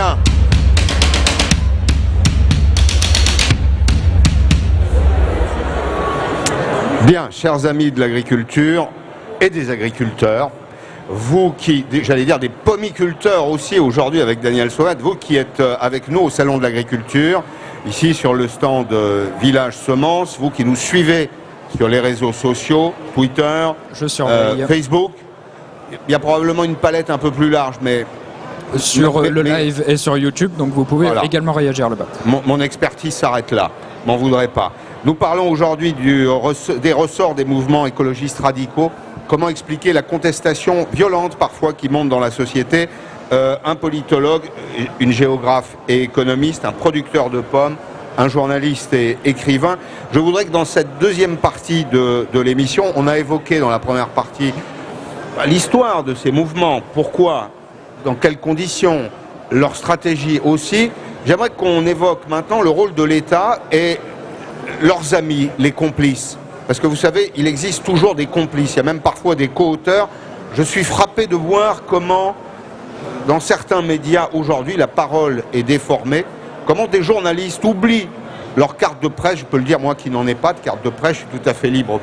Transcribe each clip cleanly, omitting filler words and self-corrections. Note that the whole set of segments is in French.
Bien. Bien, chers amis de l'agriculture et des agriculteurs, vous qui, j'allais dire des pomiculteurs aussi aujourd'hui avec Daniel Sauvat, vous qui êtes avec nous au Salon de l'Agriculture, ici sur le stand Village Semences, vous qui nous suivez sur les réseaux sociaux, Twitter, Facebook, il y a probablement une palette un peu plus large, mais... Sur le live et sur YouTube, donc vous pouvez également réagir là-bas. Mon expertise s'arrête là, m'en voudrez pas. Nous parlons aujourd'hui des ressorts des mouvements écologistes radicaux. Comment expliquer la contestation violente parfois qui monte dans la société? Un politologue, une géographe et économiste, un producteur de pommes, un journaliste et écrivain. Je voudrais que dans cette deuxième partie de l'émission, on a évoqué dans la première partie l'histoire de ces mouvements. Pourquoi? Dans quelles conditions? Leur stratégie aussi. J'aimerais qu'on évoque maintenant le rôle de l'État et leurs amis, les complices. Parce que vous savez, il existe toujours des complices, il y a même parfois des co-auteurs. Je suis frappé de voir comment, dans certains médias aujourd'hui, la parole est déformée, comment des journalistes oublient leur carte de presse, je peux le dire moi qui n'en ai pas de carte de presse, je suis tout à fait libre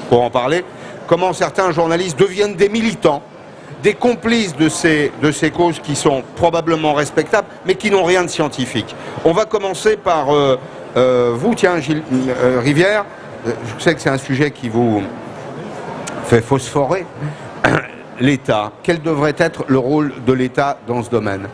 pour en parler, comment certains journalistes deviennent des militants, des complices de ces causes qui sont probablement respectables, mais qui n'ont rien de scientifique. On va commencer par... vous, tiens, Gilles Rivière, je sais que c'est un sujet qui vous fait phosphorer. L'État, quel devrait être le rôle de l'État dans ce domaine?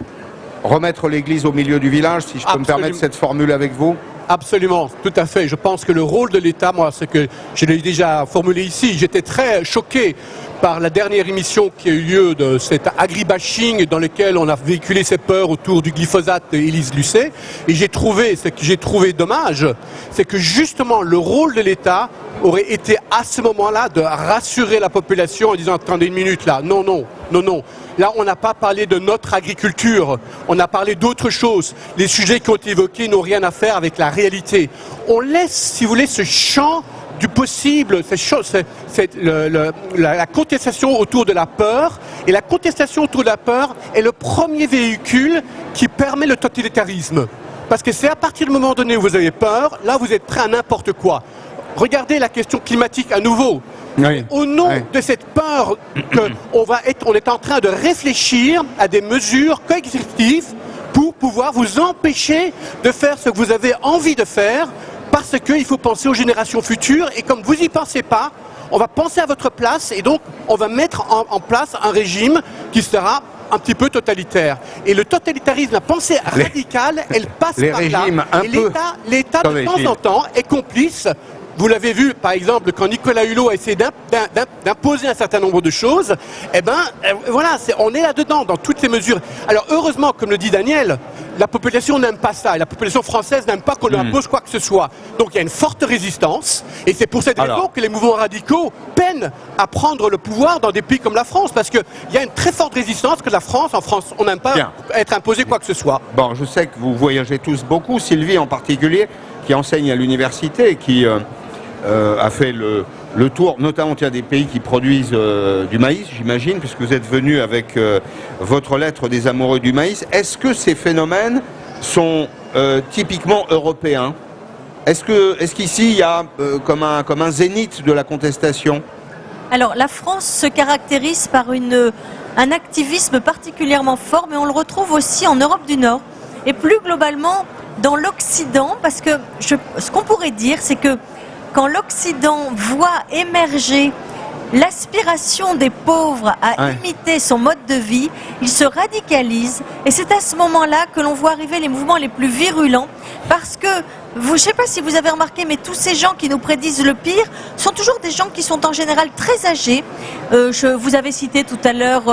Remettre l'église au milieu du village, si je peux me permettre cette formule avec vous? Absolument, tout à fait. Je pense que le rôle de l'État, moi, c'est que je l'ai déjà formulé ici, j'étais très choqué par la dernière émission qui a eu lieu de cet agribashing dans lequel on a véhiculé ses peurs autour du glyphosate d'Élise Lucet. Et ce que j'ai trouvé dommage, c'est que justement le rôle de l'État aurait été à ce moment-là de rassurer la population en disant « Attendez une minute là, non, non, non, non ». Là, on n'a pas parlé de notre agriculture, on a parlé d'autres choses. Les sujets qui ont été évoqués n'ont rien à faire avec la réalité. On laisse, si vous voulez, ce champ du possible, la contestation autour de la peur. Et la contestation autour de la peur est le premier véhicule qui permet le totalitarisme. Parce que c'est à partir du moment donné où vous avez peur, là vous êtes prêt à n'importe quoi. Regardez la question climatique à nouveau. Oui. Au nom de cette peur on est en train de réfléchir à des mesures coercitives pour pouvoir vous empêcher de faire ce que vous avez envie de faire, parce qu'il faut penser aux générations futures, et comme vous n'y pensez pas, on va penser à votre place, et donc on va mettre en place un régime qui sera un petit peu totalitaire. Et le totalitarisme, la pensée radicale, elle passe par là. Et l'État de temps en temps est complice. Vous l'avez vu, par exemple, quand Nicolas Hulot a essayé d'imposer un certain nombre de choses, eh ben, voilà, on est là-dedans, dans toutes ces mesures. Alors, heureusement, comme le dit Daniel, la population n'aime pas ça, et la population française n'aime pas qu'on lui impose quoi que ce soit. Donc, il y a une forte résistance, et c'est pour cette raison que les mouvements radicaux peinent à prendre le pouvoir dans des pays comme la France, parce qu'il y a une très forte résistance que en France, on n'aime pas être imposé quoi que ce soit. Bon, je sais que vous voyagez tous beaucoup, Sylvie en particulier, qui enseigne à l'université, qui... a fait le tour, notamment des pays qui produisent du maïs, j'imagine, puisque vous êtes venu avec votre lettre des amoureux du maïs. Est-ce que ces phénomènes sont typiquement européens? Est-ce qu'ici, il y a comme un zénith de la contestation? Alors, la France se caractérise par un activisme particulièrement fort, mais on le retrouve aussi en Europe du Nord. Et plus globalement, dans l'Occident, parce que ce qu'on pourrait dire, c'est que quand l'Occident voit émerger l'aspiration des pauvres à imiter son mode de vie, il se radicalise. Et c'est à ce moment-là que l'on voit arriver les mouvements les plus virulents. Parce que, je ne sais pas si vous avez remarqué, mais tous ces gens qui nous prédisent le pire sont toujours des gens qui sont en général très âgés. Vous avez cité tout à l'heure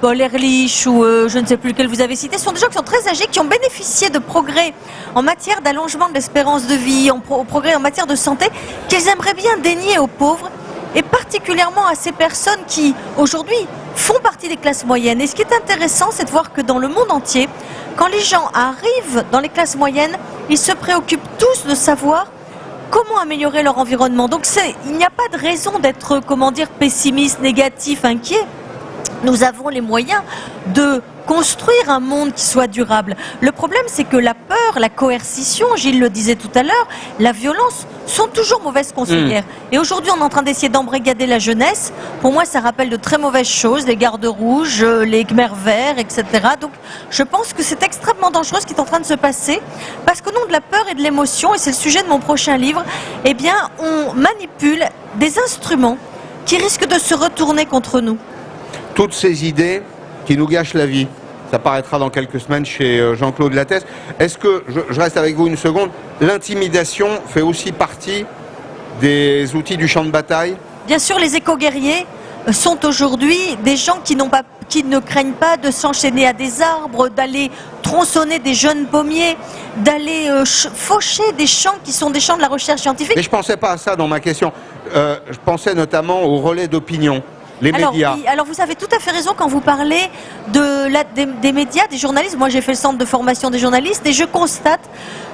Paul Ehrlich ou je ne sais plus lequel vous avez cité. Ce sont des gens qui sont très âgés, qui ont bénéficié de progrès en matière d'allongement de l'espérance de vie, progrès en matière de santé, qu'ils aimeraient bien dénier aux pauvres, et particulièrement à ces personnes qui, aujourd'hui, font partie des classes moyennes. Et ce qui est intéressant, c'est de voir que dans le monde entier, quand les gens arrivent dans les classes moyennes, ils se préoccupent tous de savoir comment améliorer leur environnement. Donc il n'y a pas de raison d'être, pessimiste, négatif, inquiet. nous avons les moyens de construire un monde qui soit durable. Le problème, c'est que la peur, la coercition, Gilles le disait tout à l'heure, la violence sont toujours mauvaises conseillères. Et aujourd'hui, on est en train d'essayer d'embrigader la jeunesse. Pour moi, ça rappelle de très mauvaises choses, les gardes rouges, les Khmers verts, etc. Donc, je pense que c'est extrêmement dangereux ce qui est en train de se passer, parce qu'au nom de la peur et de l'émotion, et c'est le sujet de mon prochain livre, eh bien, on manipule des instruments qui risquent de se retourner contre nous. Toutes ces idées qui nous gâchent la vie. Ça paraîtra dans quelques semaines chez Jean-Claude Lattès. Est-ce que, je reste avec vous une seconde, l'intimidation fait aussi partie des outils du champ de bataille? Bien sûr, les éco-guerriers sont aujourd'hui des gens qui ne craignent pas de s'enchaîner à des arbres, d'aller tronçonner des jeunes pommiers, d'aller faucher des champs qui sont des champs de la recherche scientifique. Mais je ne pensais pas à ça dans ma question. Je pensais notamment aux relais d'opinion. Les médias. Oui, alors vous avez tout à fait raison quand vous parlez des médias, des journalistes. Moi j'ai fait le centre de formation des journalistes et je constate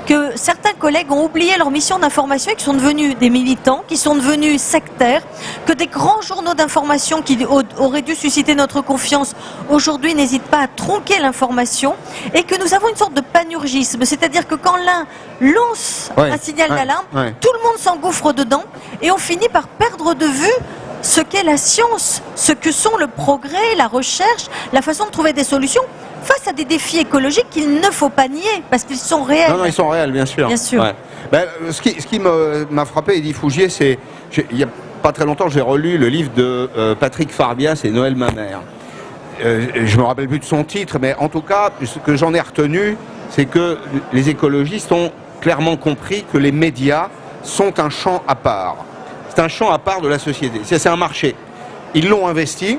que certains collègues ont oublié leur mission d'information et qui sont devenus des militants, qui sont devenus sectaires, que des grands journaux d'information qui auraient dû susciter notre confiance aujourd'hui n'hésitent pas à tronquer l'information et que nous avons une sorte de panurgisme, c'est-à-dire que quand l'un lance un signal d'alarme, tout le monde s'engouffre dedans et on finit par perdre de vue ce qu'est la science, ce que sont le progrès, la recherche, la façon de trouver des solutions face à des défis écologiques qu'il ne faut pas nier, parce qu'ils sont réels. Non, ils sont réels, bien sûr. Bien sûr. Ouais. Ben, ce qui m'a frappé, Edith Fougier, c'est... Il n'y a pas très longtemps, j'ai relu le livre de Patrick Farbias et Noël Mamère. Je me rappelle plus de son titre, mais en tout cas, ce que j'en ai retenu, c'est que les écologistes ont clairement compris que les médias sont un champ à part. C'est un champ à part de la société. C'est un marché. Ils l'ont investi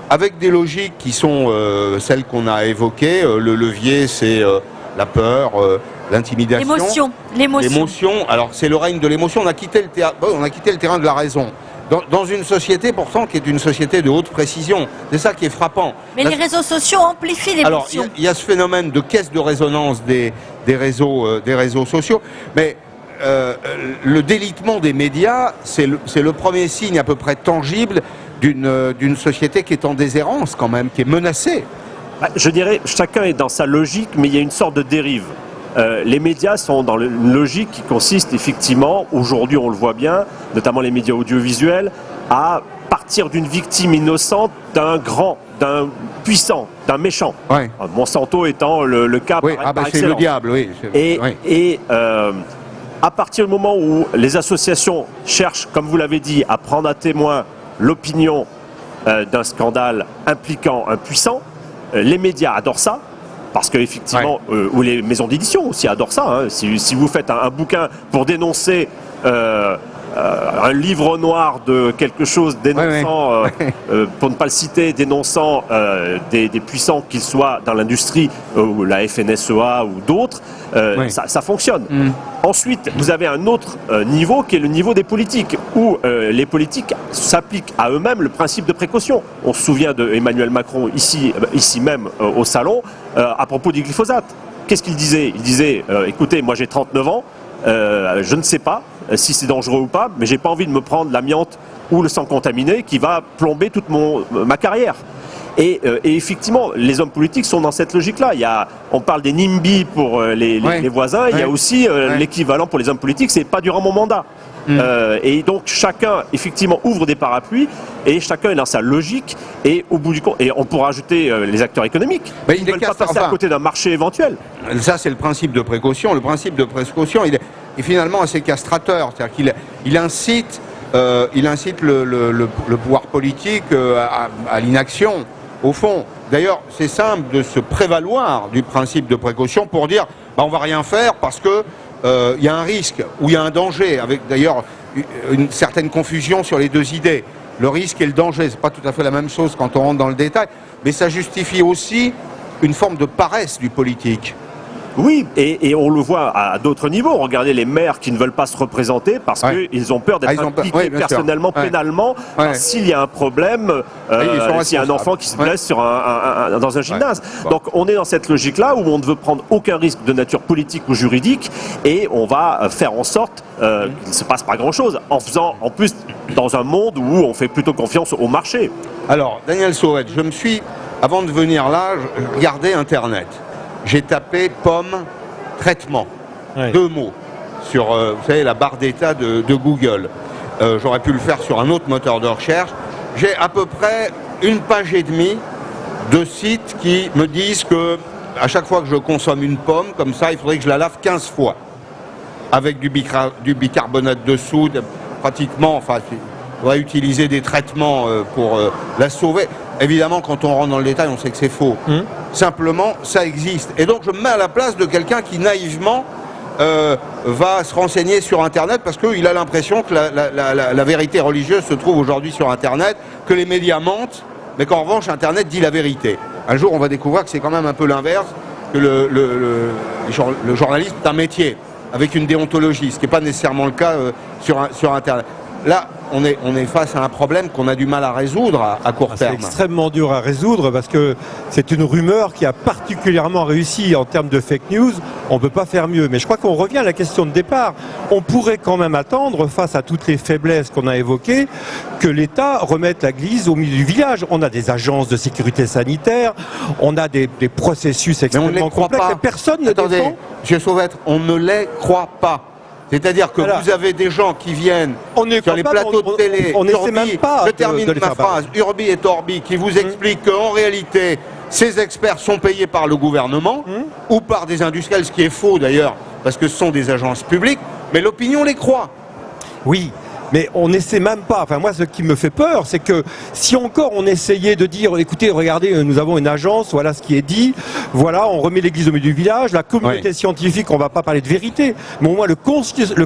avec des logiques qui sont celles qu'on a évoquées. Le levier, c'est la peur, l'intimidation. L'émotion. Alors, c'est le règne de l'émotion. On a quitté le terrain de la raison. Dans une société, pourtant, qui est une société de haute précision. C'est ça qui est frappant. Mais les réseaux sociaux amplifient l'émotion. Alors, il y a ce phénomène de caisse de résonance des réseaux sociaux. Mais... le délitement des médias, c'est le premier signe à peu près tangible d'une société qui est en déshérence quand même, qui est menacée. Je dirais, chacun est dans sa logique, mais il y a une sorte de dérive. Les médias sont dans une logique qui consiste effectivement, aujourd'hui on le voit bien, notamment les médias audiovisuels, à partir d'une victime innocente, d'un grand, d'un puissant, d'un méchant. Ouais. Monsanto étant le cas par excellence. C'est le diable, oui. À partir du moment où les associations cherchent, comme vous l'avez dit, à prendre à témoin l'opinion d'un scandale impliquant un puissant, les médias adorent ça, parce qu'effectivement, ou les maisons d'édition aussi adorent ça. Hein. Si vous faites un bouquin pour dénoncer un livre noir de quelque chose dénonçant, pour ne pas le citer, dénonçant des puissants, qu'ils soient dans l'industrie, ou la FNSEA ou d'autres, ça fonctionne. Ensuite, vous avez un autre niveau qui est le niveau des politiques, où les politiques s'appliquent à eux-mêmes le principe de précaution. On se souvient d'Emmanuel Macron ici même au salon, à propos du glyphosate. Qu'est-ce qu'il disait? Il disait, écoutez, moi j'ai 39 ans, je ne sais pas si c'est dangereux ou pas, mais j'ai pas envie de me prendre l'amiante ou le sang contaminé qui va plomber toute ma carrière. Et effectivement, les hommes politiques sont dans cette logique-là. On parle des NIMBY pour les voisins, il y a aussi l'équivalent pour les hommes politiques, c'est pas durant mon mandat. Et donc chacun effectivement ouvre des parapluies et chacun est dans sa logique et au bout du compte, et on pourra ajouter les acteurs économiques. Mais ils ne veulent pas passer à côté d'un marché éventuel. Ça c'est le principe de précaution. Le principe de précaution, il est finalement assez castrateur, c'est-à-dire qu'il incite le pouvoir politique à l'inaction. Au fond, d'ailleurs, c'est simple de se prévaloir du principe de précaution pour dire on va rien faire parce que il y a un risque ou il y a un danger, avec d'ailleurs une certaine confusion sur les deux idées. Le risque et le danger, c'est pas tout à fait la même chose quand on rentre dans le détail, mais ça justifie aussi une forme de paresse du politique. Oui, et on le voit à d'autres niveaux. Regardez les maires qui ne veulent pas se représenter parce qu'ils ont peur d'être impliqués personnellement, pénalement, s'il y a un problème, s'il y a un enfant qui se blesse dans un gymnase. Donc on est dans cette logique-là où on ne veut prendre aucun risque de nature politique ou juridique et on va faire en sorte qu'il ne se passe pas grand-chose. En faisant, en plus, dans un monde où on fait plutôt confiance au marché. Alors, Daniel Sauvette, avant de venir là, je regardais Internet. J'ai tapé pomme traitement, 2 mots, sur vous savez, la barre d'état de Google. J'aurais pu le faire sur un autre moteur de recherche. J'ai à peu près 1,5 page de sites qui me disent que à chaque fois que je consomme une pomme, comme ça, il faudrait que je la lave 15 fois. Avec du bicarbonate de soude, pratiquement, enfin, on va utiliser des traitements pour la sauver. Évidemment, quand on rentre dans le détail, on sait que c'est faux. Simplement, ça existe. Et donc, je me mets à la place de quelqu'un qui, naïvement, va se renseigner sur Internet parce qu'il a l'impression que la vérité religieuse se trouve aujourd'hui sur Internet, que les médias mentent, mais qu'en revanche, Internet dit la vérité. Un jour, on va découvrir que c'est quand même un peu l'inverse, que le journalisme est un métier, avec une déontologie, ce qui n'est pas nécessairement le cas sur Internet. Là, on est face à un problème qu'on a du mal à résoudre à court terme. C'est extrêmement dur à résoudre parce que c'est une rumeur qui a particulièrement réussi en termes de fake news. On ne peut pas faire mieux. Mais je crois qu'on revient à la question de départ. On pourrait quand même attendre, face à toutes les faiblesses qu'on a évoquées, que l'État remette l'église au milieu du village. On a des agences de sécurité sanitaire, on a des processus extrêmement complexes. Personne ne défend. M. Sauvette, on ne les croit pas. C'est-à-dire que vous avez des gens qui viennent sur les plateaux de télé, je termine ma phrase, Urbi et Orbi, qui vous expliquent qu'en réalité, ces experts sont payés par le gouvernement ou par des industriels, ce qui est faux d'ailleurs, parce que ce sont des agences publiques, mais l'opinion les croit. Oui. Mais on n'essaie même pas. Enfin, moi, ce qui me fait peur, c'est que si encore on essayait de dire, écoutez, regardez, nous avons une agence, voilà ce qui est dit, voilà, on remet l'église au milieu du village, la communauté scientifique, on ne va pas parler de vérité, mais au moins le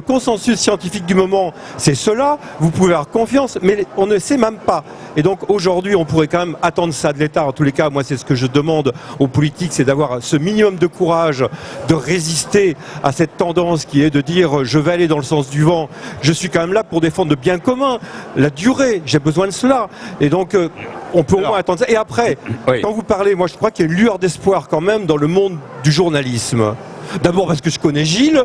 consensus scientifique du moment, c'est cela, vous pouvez avoir confiance, mais on ne sait même pas. Et donc, aujourd'hui, on pourrait quand même attendre ça de l'État. En tous les cas, moi, c'est ce que je demande aux politiques, c'est d'avoir ce minimum de courage, de résister à cette tendance qui est de dire, je vais aller dans le sens du vent, je suis quand même là pour défendre de bien commun, la durée, j'ai besoin de cela. Et donc, on peut au moins attendre ça. Et après, quand vous parlez, moi je crois qu'il y a une lueur d'espoir quand même dans le monde du journalisme. D'abord parce que je connais Gilles,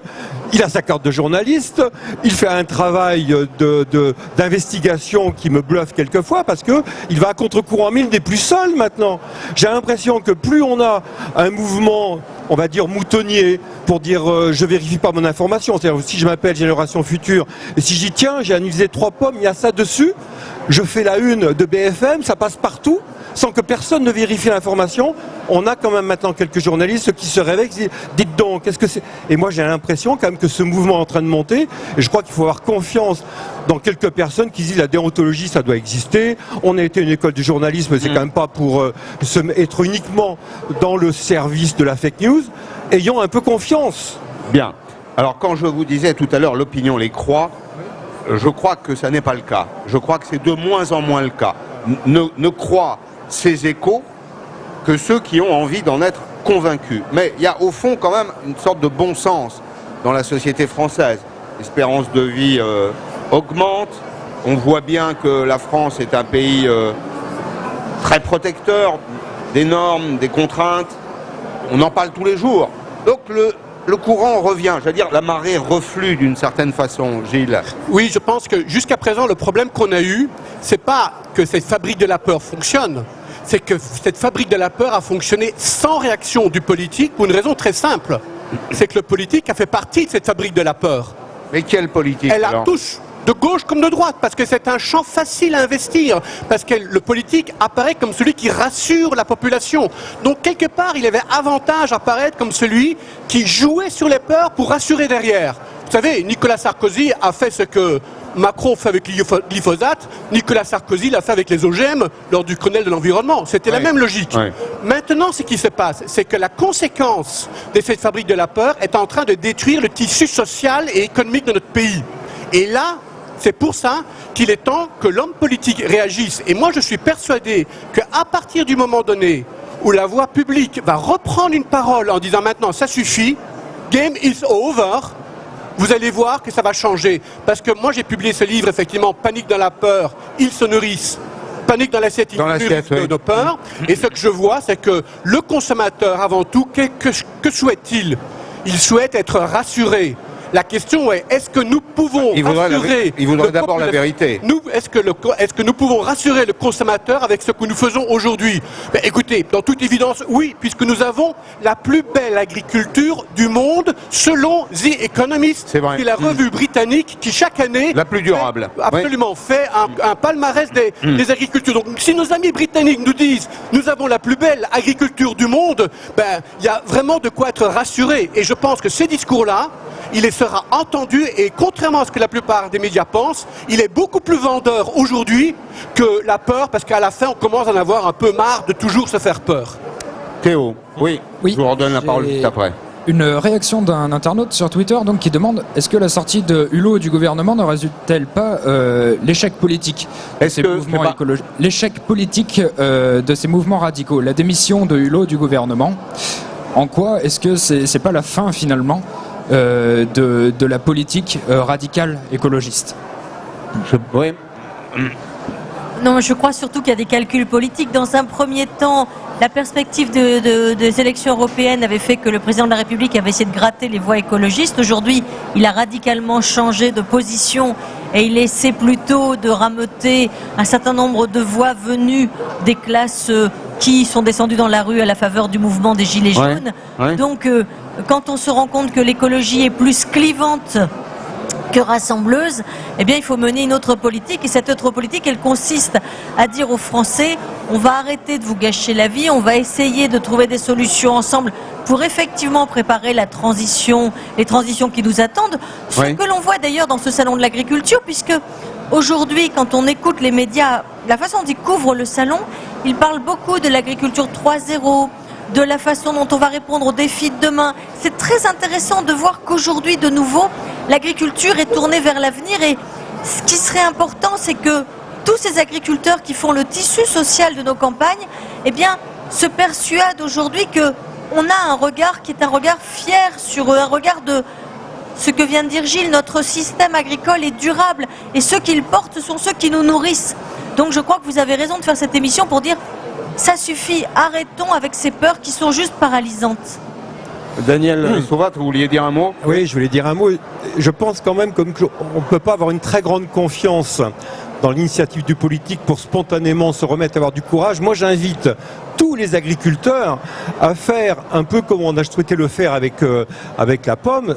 il a sa carte de journaliste, il fait un travail d'investigation qui me bluffe quelquefois parce que il va à contre-courant, mais il n'est plus seul maintenant. J'ai l'impression que plus on a un mouvement, on va dire moutonnier, pour dire je vérifie pas mon information, c'est-à-dire si je m'appelle Génération Future, et si je dis tiens, j'ai analysé 3 pommes, il y a ça dessus, je fais la une de BFM, ça passe partout, sans que personne ne vérifie l'information. On a quand même maintenant quelques journalistes qui se réveillent, qui disent dites donc, qu'est-ce que c'est? Et moi j'ai l'impression quand même que ce mouvement est en train de monter, et je crois qu'il faut avoir confiance dans quelques personnes qui disent la déontologie ça doit exister, on a été une école du journalisme, c'est quand même pas pour être uniquement dans le service de la fake news, ayons un peu confiance. Bien. Alors quand je vous disais tout à l'heure l'opinion les croit, je crois que ça n'est pas le cas. Je crois que c'est de moins en moins le cas. Ne croient ces échos que ceux qui ont envie d'en être convaincus. Mais il y a au fond quand même une sorte de bon sens dans la société française. L'espérance de vie augmente. On voit bien que la France est un pays très protecteur des normes, des contraintes. On en parle tous les jours. Donc le courant revient, je veux dire, la marée reflue d'une certaine façon, Gilles. Oui, je pense que jusqu'à présent, le problème qu'on a eu, c'est pas que cette fabrique de la peur fonctionne, c'est que cette fabrique de la peur a fonctionné sans réaction du politique pour une raison très simple. C'est que le politique a fait partie de cette fabrique de la peur. Mais quelle politique? Elle la touche de gauche comme de droite, parce que c'est un champ facile à investir, parce que le politique apparaît comme celui qui rassure la population. Donc quelque part, il avait avantage à apparaître comme celui qui jouait sur les peurs pour rassurer derrière. Vous savez, Nicolas Sarkozy a fait ce que Macron fait avec le glyphosate, Nicolas Sarkozy l'a fait avec les OGM lors du Grenelle de l'environnement. C'était la même logique. Maintenant, ce qui se passe, c'est que la conséquence de cette fabrique de la peur est en train de détruire le tissu social et économique de notre pays. Et là, c'est pour ça qu'il est temps que l'homme politique réagisse. Et moi, je suis persuadé qu'à partir du moment donné où la voix publique va reprendre une parole en disant maintenant, ça suffit, game is over, vous allez voir que ça va changer. Parce que moi, j'ai publié ce livre, effectivement, Panique dans la peur, ils se nourrissent. Panique dans l'assiette, ils se nourrissent de nos peurs. Et ce que je vois, c'est que le consommateur, avant tout, que souhaite-t-il? Il souhaite être rassuré. La question est, est-ce que nous pouvons rassurer... Il voudrait d'abord la vérité. Est-ce que nous pouvons rassurer le consommateur avec ce que nous faisons aujourd'hui? Écoutez, dans toute évidence, oui, puisque nous avons la plus belle agriculture du monde selon The Economist, c'est vrai. qui est la revue britannique qui chaque année... La plus durable. Absolument, fait un palmarès des agricultures. Donc si nos amis britanniques nous disent « nous avons la plus belle agriculture du monde », il y a vraiment de quoi être rassuré. Et je pense que ces discours-là, il les sera entendu et contrairement à ce que la plupart des médias pensent, il est beaucoup plus vendeur aujourd'hui que la peur, parce qu'à la fin, on commence à en avoir un peu marre de toujours se faire peur. Théo, oui. Je vous redonne la parole juste après. Une réaction d'un internaute sur Twitter donc, qui demande est-ce que la sortie de Hulot du gouvernement ne résulte-t-elle pas l'échec politique de ces mouvements écologiques, l'échec politique de ces mouvements radicaux, la démission de Hulot du gouvernement? En quoi est-ce que c'est pas la fin finalement de la politique radicale écologiste? Oui. Non, je crois surtout qu'il y a des calculs politiques. Dans un premier temps, la perspective des élections européennes avait fait que le président de la République avait essayé de gratter les voix écologistes. Aujourd'hui, il a radicalement changé de position et il essaie plutôt de rameuter un certain nombre de voix venues des classes qui sont descendues dans la rue à la faveur du mouvement des Gilets jaunes. Ouais. Donc, quand on se rend compte que l'écologie est plus clivante que rassembleuse, eh bien il faut mener une autre politique et cette autre politique elle consiste à dire aux Français on va arrêter de vous gâcher la vie, on va essayer de trouver des solutions ensemble pour effectivement préparer la transition, les transitions qui nous attendent, ce que l'on voit d'ailleurs dans ce salon de l'agriculture puisque aujourd'hui quand on écoute les médias, la façon dont ils couvrent le salon, ils parlent beaucoup de l'agriculture 3.0, de la façon dont on va répondre aux défis de demain. C'est très intéressant de voir qu'aujourd'hui, de nouveau, l'agriculture est tournée vers l'avenir et ce qui serait important, c'est que tous ces agriculteurs qui font le tissu social de nos campagnes, eh bien, se persuadent aujourd'hui qu'on a un regard qui est un regard fier sur eux, un regard de ce que vient de dire Gilles, notre système agricole est durable et ceux qui le portent sont ceux qui nous nourrissent. Donc je crois que vous avez raison de faire cette émission pour dire ça suffit, arrêtons avec ces peurs qui sont juste paralysantes. Daniel Sauvat, vous vouliez dire un mot? Oui, je voulais dire un mot. Je pense quand même qu'on ne peut pas avoir une très grande confiance dans l'initiative du politique pour spontanément se remettre à avoir du courage. Moi, j'invite tous les agriculteurs à faire un peu comme on a souhaité le faire avec la pomme,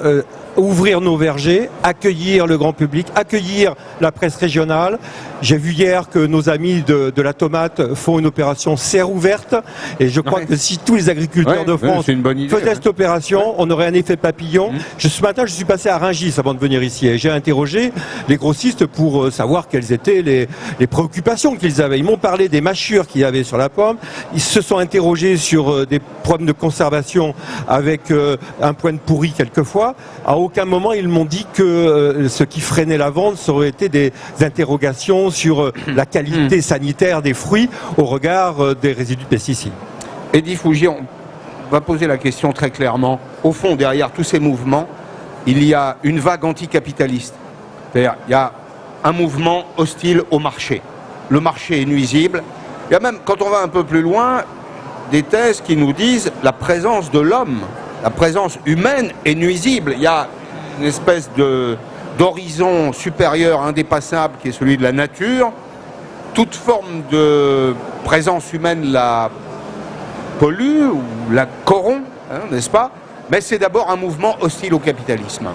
ouvrir nos vergers, accueillir le grand public, accueillir la presse régionale. J'ai vu hier que nos amis de la tomate font une opération serre ouverte et je crois que si tous les agriculteurs de France faisaient cette opération, on aurait un effet papillon. Ce matin, je suis passé à Rungis avant de venir ici et j'ai interrogé les grossistes pour savoir quelles étaient les préoccupations qu'ils avaient. Ils m'ont parlé des mâchures qu'il y avait sur la pomme. Ils se sont interrogés sur des problèmes de conservation avec un point de pourri quelquefois. À aucun moment, ils m'ont dit que ce qui freinait la vente, ça aurait été des interrogations sur la qualité sanitaire des fruits au regard des résidus de pesticides. Eddy Fougier, on va poser la question très clairement. Au fond, derrière tous ces mouvements, il y a une vague anticapitaliste. C'est-à-dire, il y a un mouvement hostile au marché. Le marché est nuisible. Il y a même, quand on va un peu plus loin, des thèses qui nous disent la présence de l'homme, la présence humaine est nuisible. Il y a une espèce d'horizon supérieur, indépassable, qui est celui de la nature. Toute forme de présence humaine la pollue ou la corrompt, n'est-ce pas? Mais c'est d'abord un mouvement hostile au capitalisme.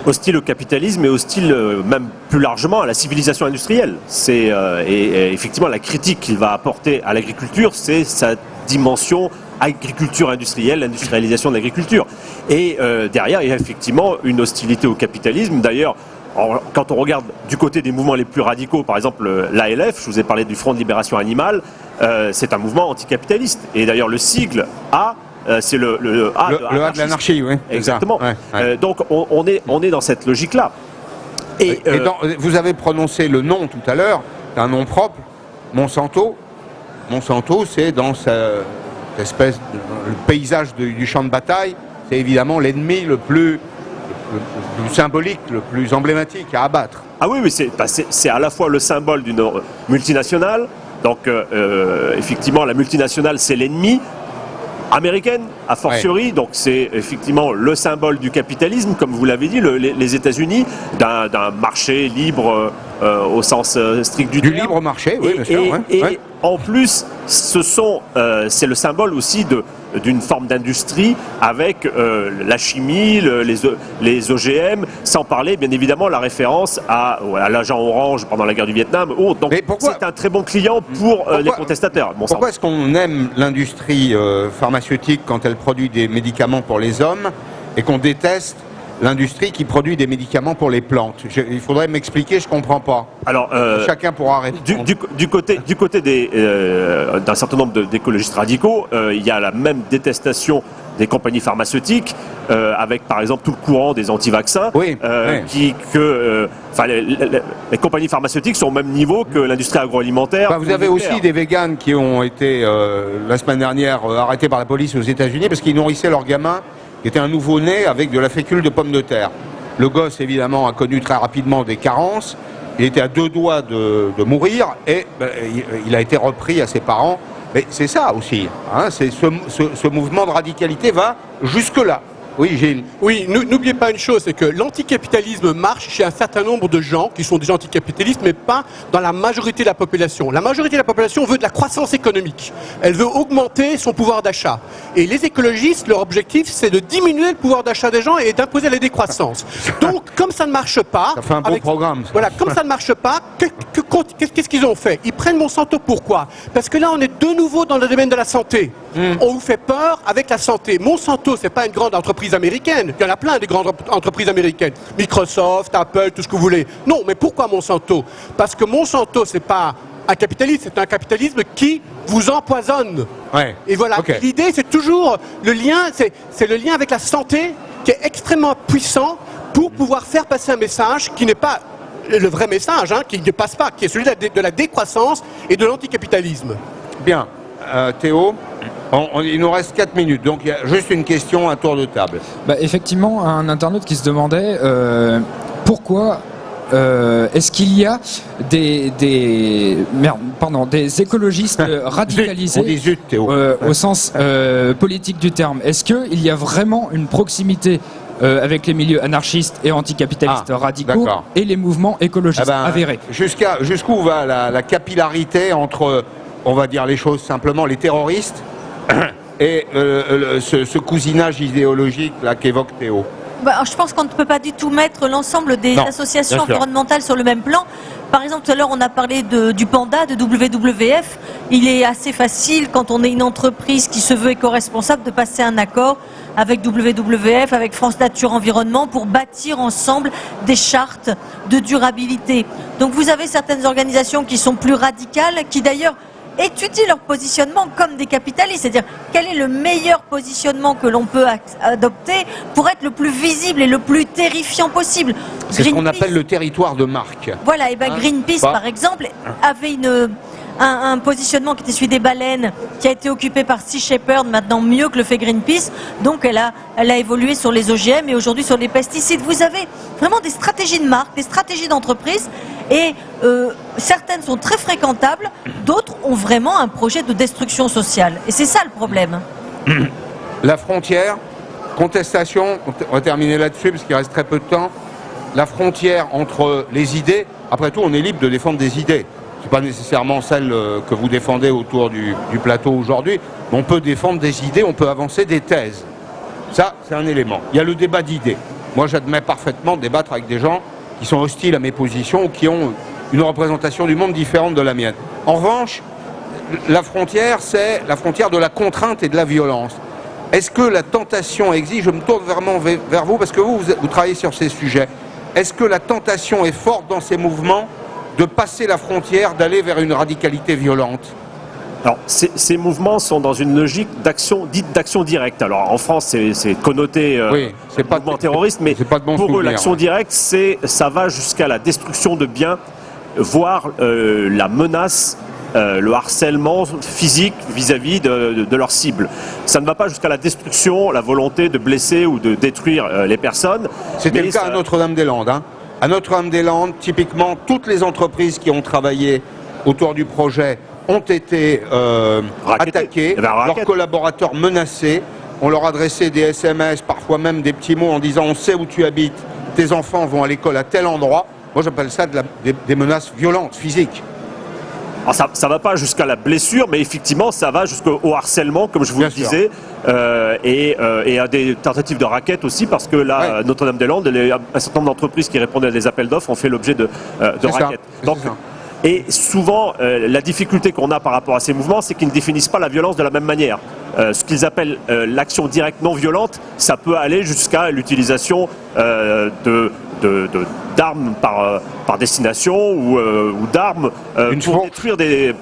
Hostile au capitalisme et hostile même plus largement à la civilisation industrielle. Et effectivement la critique qu'il va apporter à l'agriculture, c'est sa dimension agriculture industrielle, l'industrialisation de l'agriculture. Et derrière, il y a effectivement une hostilité au capitalisme. D'ailleurs, quand on regarde du côté des mouvements les plus radicaux, par exemple l'ALF, je vous ai parlé du Front de Libération Animale, c'est un mouvement anticapitaliste. Et d'ailleurs le sigle A, c'est le A de l'anarchie, oui. Exactement. Ouais. Donc on est dans cette logique-là. Et vous avez prononcé le nom tout à l'heure, un nom propre, Monsanto. Monsanto, c'est dans cette espèce le paysage du champ de bataille, c'est évidemment l'ennemi le plus symbolique, le plus emblématique à abattre. Ah oui, c'est à la fois le symbole d'une multinationale, donc effectivement la multinationale c'est l'ennemi, américaine, a fortiori, donc c'est effectivement le symbole du capitalisme, comme vous l'avez dit, les États-Unis, d'un marché libre au sens strict du terme. Du libre marché, oui, bien sûr. Et en plus, c'est le symbole aussi d'une forme d'industrie avec la chimie, les OGM, sans parler bien évidemment la réphérence à l'agent orange pendant la guerre du Vietnam. Donc c'est un très bon client pour les contestateurs. Pourquoi est-ce qu'on aime l'industrie pharmaceutique quand elle produit des médicaments pour les hommes et qu'on déteste l'industrie qui produit des médicaments pour les plantes? Il faudrait m'expliquer, je ne comprends pas. Alors, chacun pourra répondre. Du côté d'un certain nombre d'écologistes radicaux, il y a la même détestation des compagnies pharmaceutiques, avec par exemple tout le courant des anti-vaccins, les compagnies pharmaceutiques sont au même niveau que l'industrie agroalimentaire. Vous avez aussi des véganes qui ont été, la semaine dernière, arrêtés par la police aux États-Unis parce qu'ils nourrissaient leur gamin qui était un nouveau-né avec de la fécule de pommes de terre. Le gosse, évidemment, a connu très rapidement des carences. Il était à 2 doigts de mourir et il a été repris à ses parents. Mais c'est ça aussi. Hein, ce mouvement de radicalité va jusque-là. Oui, Gilles. Oui, n'oubliez pas une chose, c'est que l'anticapitalisme marche chez un certain nombre de gens qui sont déjà anticapitalistes, mais pas dans la majorité de la population. La majorité de la population veut de la croissance économique. Elle veut augmenter son pouvoir d'achat. Et les écologistes, leur objectif, c'est de diminuer le pouvoir d'achat des gens et d'imposer la décroissance. Donc, comme ça ne marche pas... Ça fait un bon programme. Ça. Voilà, comme ça ne marche pas, qu'est-ce qu'ils ont fait? Ils prennent Monsanto, pourquoi? Parce que là, on est de nouveau dans le domaine de la santé. On vous fait peur avec la santé. Monsanto, c'est pas une grande entreprise américaine. Il y en a plein des grandes entreprises américaines. Microsoft, Apple, tout ce que vous voulez. Non, mais pourquoi Monsanto? Parce que Monsanto, c'est pas un capitalisme, c'est un capitalisme qui vous empoisonne. Ouais. Et voilà, l'idée, c'est toujours le lien, c'est le lien avec la santé qui est extrêmement puissant pour pouvoir faire passer un message qui n'est pas le vrai message, qui ne passe pas, qui est celui de la décroissance et de l'anticapitalisme. Bien. Théo, il nous reste 4 minutes, donc il y a juste une question, un tour de table. Effectivement, un internaute qui se demandait pourquoi est-ce qu'il y a des écologistes radicalisés au sens politique du terme? Est-ce qu'il y a vraiment une proximité avec les milieux anarchistes et anticapitalistes radicaux et les mouvements écologistes avérés? Jusqu'où va la capillarité entre, on va dire les choses simplement, les terroristes et ce cousinage idéologique là qu'évoque Théo? Je pense qu'on ne peut pas du tout mettre l'ensemble des associations environnementales sur le même plan. Par exemple, tout à l'heure, on a parlé du Panda, de WWF. Il est assez facile, quand on est une entreprise qui se veut éco-responsable, de passer un accord avec WWF, avec France Nature Environnement, pour bâtir ensemble des chartes de durabilité. Donc vous avez certaines organisations qui sont plus radicales, qui d'ailleurs étudient leur positionnement comme des capitalistes, c'est-à-dire quel est le meilleur positionnement que l'on peut adopter pour être le plus visible et le plus terrifiant possible. C'est ce qu'on appelle le territoire de marque. Voilà, et Greenpeace par exemple avait un positionnement qui était celui des baleines, qui a été occupé par Sea Shepherd, maintenant mieux que le fait Greenpeace. Donc elle a évolué sur les OGM et aujourd'hui sur les pesticides. Vous avez vraiment des stratégies de marque, des stratégies d'entreprise, et certaines sont très fréquentables, d'autres ont vraiment un projet de destruction sociale. Et c'est ça le problème. La frontière, contestation, on va terminer là-dessus parce qu'il reste très peu de temps. La frontière entre les idées, après tout on est libre de défendre des idées. Ce n'est pas nécessairement celle que vous défendez autour du plateau aujourd'hui, mais on peut défendre des idées, on peut avancer des thèses. Ça, c'est un élément. Il y a le débat d'idées. Moi, j'admets parfaitement de débattre avec des gens qui sont hostiles à mes positions ou qui ont une représentation du monde différente de la mienne. En revanche, la frontière, c'est la frontière de la contrainte et de la violence. Est-ce que la tentation existe? Je me tourne vraiment vers vous parce que vous travaillez sur ces sujets. Est-ce que la tentation est forte dans ces mouvements de passer la frontière, d'aller vers une radicalité violente? Alors, ces mouvements sont dans une logique dite d'action directe. Alors, en France, c'est connoté c'est pas mouvement terroriste, mais pour eux, l'action directe, ça va jusqu'à la destruction de biens, voire la menace, le harcèlement physique vis-à-vis de leur cible. Ça ne va pas jusqu'à la destruction, la volonté de blesser ou de détruire les personnes. C'était le cas à Notre-Dame-des-Landes. À Notre-Dame-des-Landes, typiquement, toutes les entreprises qui ont travaillé autour du projet ont été attaqués, leurs collaborateurs menacés. On leur adressait des SMS, parfois même des petits mots en disant on sait où tu habites, tes enfants vont à l'école à tel endroit. Moi j'appelle ça des menaces violentes, physiques. Alors ça va pas jusqu'à la blessure, mais effectivement ça va jusqu'au harcèlement, comme je vous le disais, et à des tentatives de raquettes aussi, parce que là, Notre-Dame-des-Landes, un certain nombre d'entreprises qui répondaient à des appels d'offres ont fait l'objet de raquettes. Donc, et souvent, la difficulté qu'on a par rapport à ces mouvements, c'est qu'ils ne définissent pas la violence de la même manière. Ce qu'ils appellent l'action directe non violente, ça peut aller jusqu'à l'utilisation d'armes par destination ou d'armes pour détruire des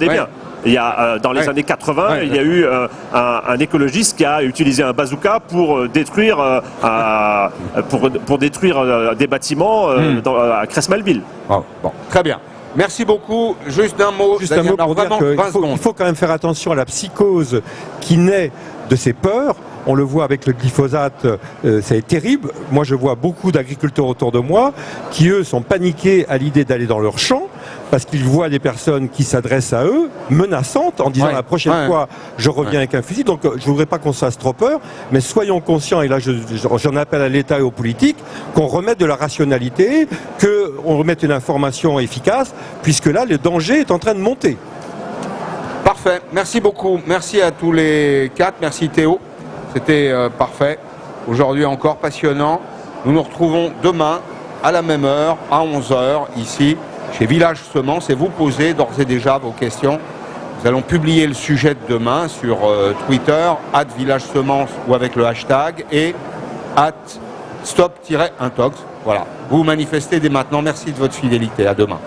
biens. Il y a, dans les années 80, il y a eu un écologiste qui a utilisé un bazooka pour détruire, des bâtiments à Crest-Malville. Bon, très bien. Merci beaucoup. Juste un mot. Juste un mot pour dire qu'il faut quand même faire attention à la psychose qui naît de ces peurs. On le voit avec le glyphosate, c'est terrible. Moi, je vois beaucoup d'agriculteurs autour de moi qui, eux, sont paniqués à l'idée d'aller dans leur champ parce qu'ils voient des personnes qui s'adressent à eux, menaçantes, en disant la prochaine fois, je reviens avec un fusil. Donc, je ne voudrais pas qu'on se fasse trop peur, mais soyons conscients, et là, j'en appelle à l'État et aux politiques, qu'on remette de la rationalité, qu'on remette une information efficace, puisque là, le danger est en train de monter. Parfait. Merci beaucoup. Merci à tous les quatre. Merci Théo. C'était parfait. Aujourd'hui encore passionnant. Nous nous retrouvons demain à la même heure, à 11h, ici, chez Village Semences, et vous posez d'ores et déjà vos questions. Nous allons publier le sujet de demain sur Twitter, @VillageSemences ou avec le hashtag, et @stop-intox. Voilà. Vous manifestez dès maintenant. Merci de votre fidélité. À demain.